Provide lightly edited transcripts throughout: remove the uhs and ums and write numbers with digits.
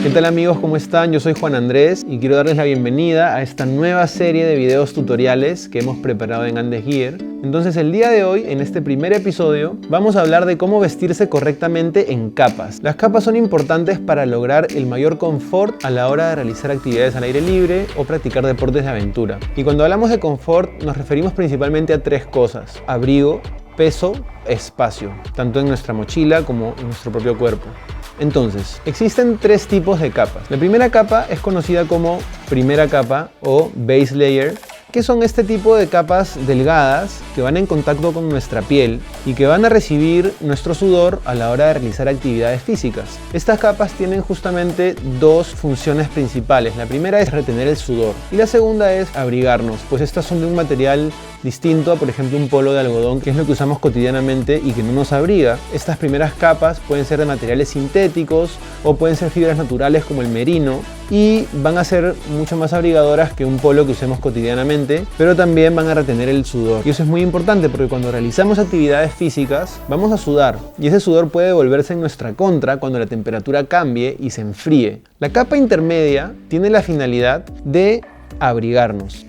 ¿Qué tal amigos? ¿Cómo están? Yo soy Juan Andrés y quiero darles la bienvenida a esta nueva serie de videos tutoriales que hemos preparado en Andes Gear. Entonces el día de hoy, en este primer episodio, vamos a hablar de cómo vestirse correctamente en capas. Las capas son importantes para lograr el mayor confort a la hora de realizar actividades al aire libre o practicar deportes de aventura. Y cuando hablamos de confort nos referimos principalmente a tres cosas: abrigo, peso, espacio, tanto en nuestra mochila como en nuestro propio cuerpo. Entonces, existen tres tipos de capas. La primera capa es conocida como primera capa o base layer, que son este tipo de capas delgadas que van en contacto con nuestra piel y que van a recibir nuestro sudor a la hora de realizar actividades físicas. Estas capas tienen justamente dos funciones principales. La primera es retener el sudor y la segunda es abrigarnos, pues estas son de un material distinto a, por ejemplo, un polo de algodón, que es lo que usamos cotidianamente y que no nos abriga. Estas primeras capas pueden ser de materiales sintéticos o pueden ser fibras naturales como el merino y van a ser mucho más abrigadoras que un polo que usemos cotidianamente, pero también van a retener el sudor. Y eso es muy importante porque cuando realizamos actividades físicas vamos a sudar y ese sudor puede volverse en nuestra contra cuando la temperatura cambie y se enfríe. La capa intermedia tiene la finalidad de abrigarnos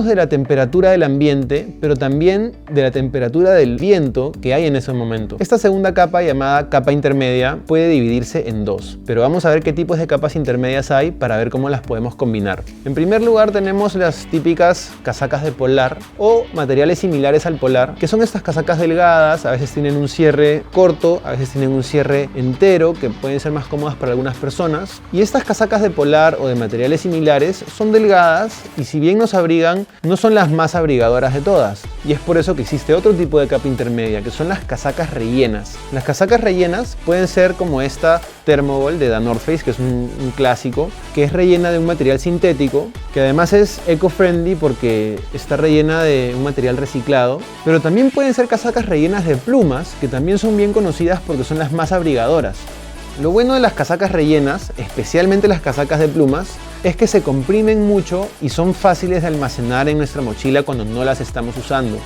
de la temperatura del ambiente, pero también de la temperatura del viento que hay en ese momento. Esta segunda capa, llamada capa intermedia, puede dividirse en dos, pero vamos a ver qué tipos de capas intermedias hay para ver cómo las podemos combinar. En primer lugar tenemos las típicas casacas de polar o materiales similares al polar, que son estas casacas delgadas. A veces tienen un cierre corto, a veces tienen un cierre entero, que pueden ser más cómodas para algunas personas. Y estas casacas de polar o de materiales similares son delgadas y si bien nos abrigan, no son las más abrigadoras de todas. Y es por eso que existe otro tipo de capa intermedia, que son las casacas rellenas. Las casacas rellenas pueden ser como esta Thermoball de The North Face, que es un clásico, que es rellena de un material sintético, que además es eco-friendly porque está rellena de un material reciclado. Pero también pueden ser casacas rellenas de plumas, que también son bien conocidas porque son las más abrigadoras. Lo bueno de las casacas rellenas, especialmente las casacas de plumas, es que se comprimen mucho y son fáciles de almacenar en nuestra mochila cuando no las estamos usando.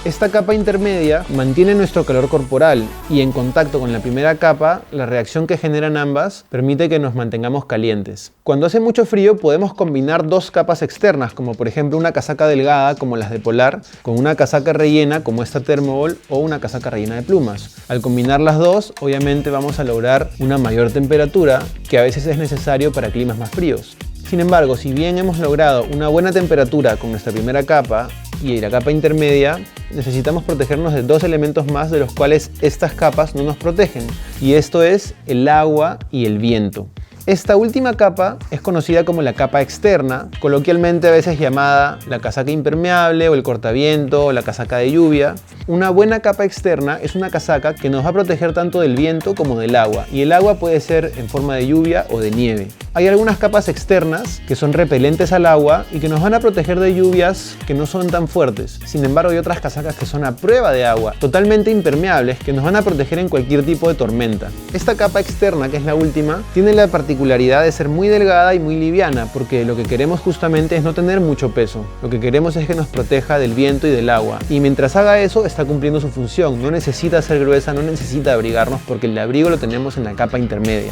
Esta capa intermedia mantiene nuestro calor corporal y en contacto con la primera capa, la reacción que generan ambas permite que nos mantengamos calientes. Cuando hace mucho frío podemos combinar dos capas externas, como por ejemplo una casaca delgada como las de polar, con una casaca rellena como esta Thermoball o una casaca rellena de plumas. Al combinar las dos, obviamente vamos a lograr una mayor temperatura que a veces es necesario para climas más fríos. Sin embargo, si bien hemos logrado una buena temperatura con nuestra primera capa y la capa intermedia, necesitamos protegernos de dos elementos más de los cuales estas capas no nos protegen, y esto es el agua y el viento. Esta última capa es conocida como la capa externa, coloquialmente a veces llamada la casaca impermeable o el cortaviento o la casaca de lluvia. Una buena capa externa es una casaca que nos va a proteger tanto del viento como del agua, y el agua puede ser en forma de lluvia o de nieve. Hay algunas capas externas que son repelentes al agua y que nos van a proteger de lluvias que no son tan fuertes. Sin embargo, hay otras casacas que son a prueba de agua, totalmente impermeables, que nos van a proteger en cualquier tipo de tormenta. Esta capa externa, que es la última, tiene la particularidad de ser muy delgada y muy liviana, porque lo que queremos justamente es no tener mucho peso. Lo que queremos es que nos proteja del viento y del agua. Y mientras haga eso, está cumpliendo su función. No necesita ser gruesa, no necesita abrigarnos, porque el abrigo lo tenemos en la capa intermedia.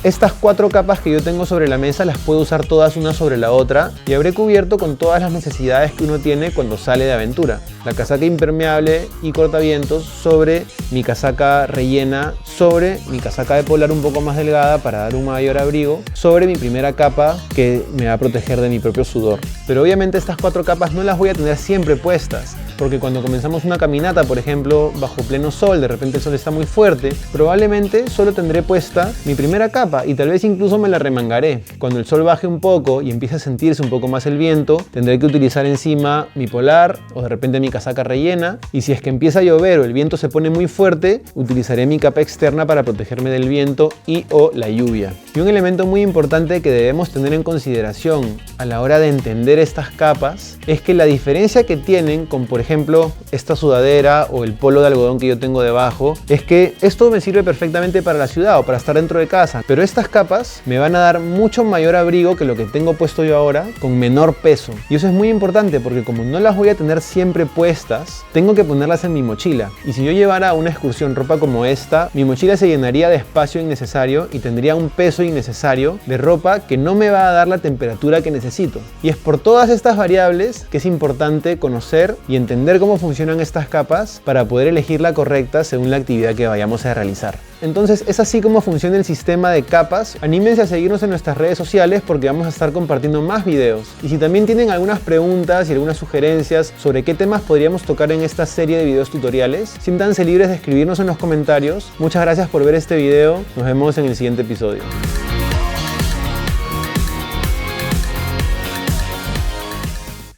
Estas cuatro capas que yo tengo sobre la mesa las puedo usar todas una sobre la otra y habré cubierto con todas las necesidades que uno tiene cuando sale de aventura. La casaca impermeable y cortavientos sobre mi casaca rellena, sobre mi casaca de polar un poco más delgada para dar un mayor abrigo, sobre mi primera capa que me va a proteger de mi propio sudor. Pero obviamente estas cuatro capas no las voy a tener siempre puestas, porque cuando comenzamos una caminata, por ejemplo, bajo pleno sol, de repente el sol está muy fuerte, probablemente solo tendré puesta mi primera capa y tal vez incluso me la remangaré. Cuando el sol baje un poco y empiece a sentirse un poco más el viento, tendré que utilizar encima mi polar o de repente mi casaca rellena, y si es que empieza a llover o el viento se pone muy fuerte, utilizaré mi capa externa para protegerme del viento y o la lluvia. Y un elemento muy importante que debemos tener en consideración a la hora de entender estas capas es que la diferencia que tienen con, por ejemplo, esta sudadera o el polo de algodón que yo tengo debajo, es que esto me sirve perfectamente para la ciudad o para estar dentro de casa, pero estas capas me van a dar mucho mayor abrigo que lo que tengo puesto yo ahora, con menor peso. Y eso es muy importante porque como no las voy a tener siempre puestas, tengo que ponerlas en mi mochila. Y si yo llevara a una excursión ropa como esta, mi mochila se llenaría de espacio innecesario y tendría un peso innecesario de ropa que no me va a dar la temperatura que necesito. Y es por todas estas variables que es importante conocer y entender cómo funcionan estas capas para poder elegir la correcta según la actividad que vayamos a realizar. Entonces es así como funciona el sistema de capas. Anímense a seguirnos en nuestras redes sociales porque vamos a estar compartiendo más videos. Y si también tienen algunas preguntas y algunas sugerencias sobre qué temas podríamos tocar en esta serie de videos tutoriales, siéntanse libres de escribirnos en los comentarios. Muchas gracias por ver este video. Nos vemos en el siguiente episodio.